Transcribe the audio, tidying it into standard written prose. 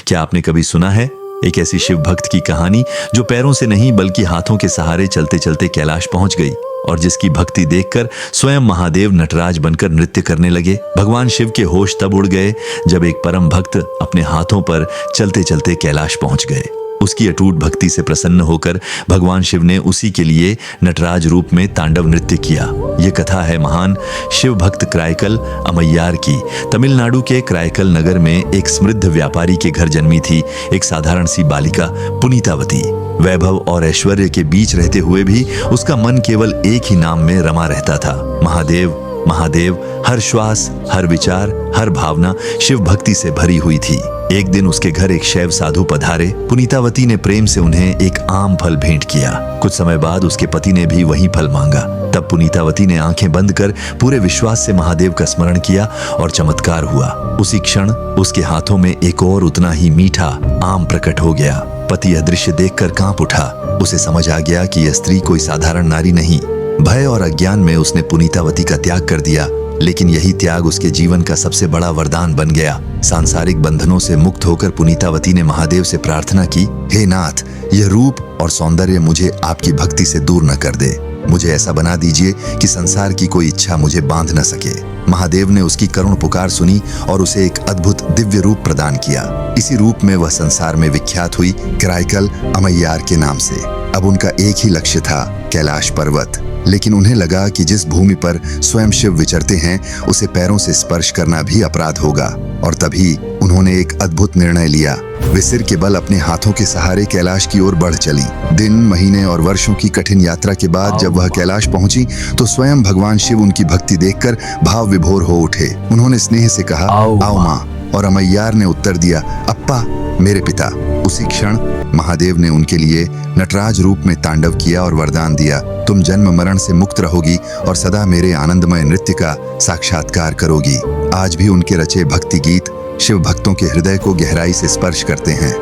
क्या आपने कभी सुना है एक ऐसी शिव भक्त की कहानी जो पैरों से नहीं बल्कि हाथों के सहारे चलते चलते कैलाश पहुंच गई और जिसकी भक्ति देखकर स्वयं महादेव नटराज बनकर नृत्य करने लगे। भगवान शिव के होश तब उड़ गए जब एक परम भक्त अपने हाथों पर चलते चलते कैलाश पहुंच गए। उसकी अटूट भक्ति से प्रसन्न होकर भगवान शिव ने उसी के लिए नटराज रूप में तांडव नृत्य किया। यह कथा है महान शिव भक्त क्राइकल अमैयार की। तमिलनाडु के क्राइकल नगर में एक समृद्ध व्यापारी के घर जन्मी थी एक साधारण सी बालिका पुनीतावती। वैभव और ऐश्वर्य के बीच रहते हुए भी उसका मन केवल एक ही नाम में रमा रहता था, महादेव। महादेव हर श्वास, हर विचार, हर भावना शिव भक्ति से भरी हुई थी। एक दिन उसके घर एक शैव साधु पधारे। पुनीतावती ने प्रेम से उन्हें एक आम फल भेंट किया। कुछ समय बाद उसके पति ने भी वही फल मांगा। तब पुनीतावती ने आंखें बंद कर पूरे विश्वास से महादेव का स्मरण किया और चमत्कार हुआ। उसी क्षण उसके हाथों में एक और उतना ही मीठा आम प्रकट हो गया। पति यह दृश्य देखकर कांप उठा। उसे समझ आ गया कि यह स्त्री कोई साधारण नारी नहीं। भय और अज्ञान में उसने पुनीतावती का त्याग कर दिया, लेकिन यही त्याग उसके जीवन का सबसे बड़ा वरदान बन गया। सांसारिक बंधनों से मुक्त होकर पुनीतावती ने महादेव से प्रार्थना की, हे नाथ, यह रूप और सौंदर्य मुझे आपकी भक्ति से दूर न कर दे। मुझे ऐसा बना दीजिए कि संसार की कोई इच्छा मुझे बांध न सके। महादेव ने उसकी करुण पुकार सुनी और उसे एक अद्भुत दिव्य रूप प्रदान किया। इसी रूप में वह संसार में विख्यात हुई क्राइकल अमैयार के नाम से। अब उनका एक ही लक्ष्य था, कैलाश पर्वत। लेकिन उन्हें लगा कि जिस भूमि पर स्वयं शिव विचरते हैं उसे पैरों से स्पर्श करना भी अपराध होगा। और तभी उन्होंने एक अद्भुत निर्णय लिया। वे सिर के बल अपने हाथों के सहारे कैलाश की ओर बढ़ चली। दिन, महीने और वर्षों की कठिन यात्रा के बाद जब वह कैलाश पहुंची तो स्वयं भगवान शिव उनकी भक्ति देखकर भाव विभोर हो उठे। उन्होंने स्नेह से कहा, आओ माँ। और अमैयार ने उत्तर दिया, अप्पा, मेरे पिता। उसी क्षण महादेव ने उनके लिए नटराज रूप में तांडव किया और वरदान दिया, तुम जन्म मरण से मुक्त रहोगी और सदा मेरे आनंदमय नृत्य का साक्षात्कार करोगी। आज भी उनके रचे भक्ति गीत शिव भक्तों के हृदय को गहराई से स्पर्श करते हैं।